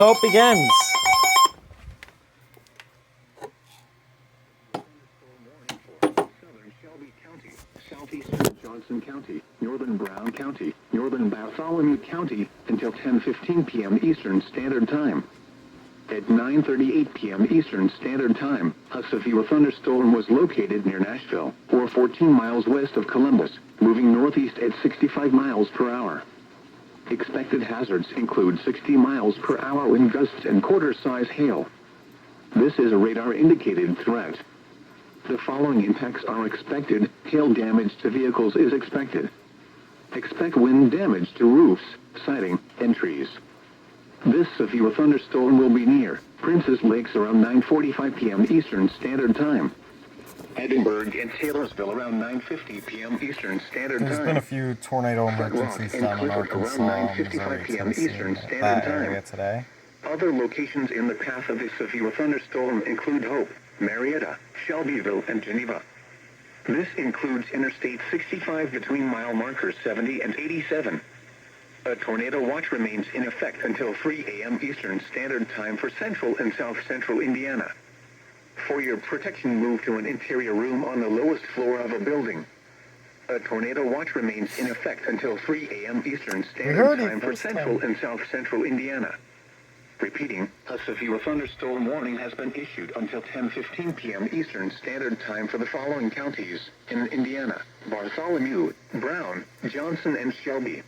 Hope begins. Southern Shelby County, southeastern Johnson County, northern Brown County, northern Bartholomew County, until 10:15 p.m. Eastern Standard Time. At 9:38 p.m. Eastern Standard Time, a severe thunderstorm was located near Nashville, or 14 miles west of Columbus, moving northeast at 65 miles per hour. Expected hazards include 60 miles per hour wind gusts and quarter-size hail. This is a radar-indicated threat. The following impacts are expected. Hail damage to vehicles is expected. Expect wind damage to roofs, siding, and trees. This severe thunderstorm will be near Princess Lakes around 9:45 p.m. Eastern Standard Time. Edinburgh and Taylorsville around 9:50 p.m. Eastern Standard Time. There's been a few tornado emergencies down in Arkansas, Missouri, Tennessee, that area today. Other locations in the path of this severe thunderstorm include Hope, Marietta, Shelbyville, and Geneva. This includes Interstate 65 between mile markers 70 and 87. A tornado watch remains in effect until 3 a.m. Eastern Standard Time for central and south-central Indiana. For your protection, move to an interior room on the lowest floor of a building. A tornado watch remains in effect until 3 a.m. Eastern Standard Time for central and south-central Indiana. Repeating, a severe thunderstorm warning has been issued until 10:15 p.m. Eastern Standard Time for the following counties in Indiana: Bartholomew, Brown, Johnson, and Shelby.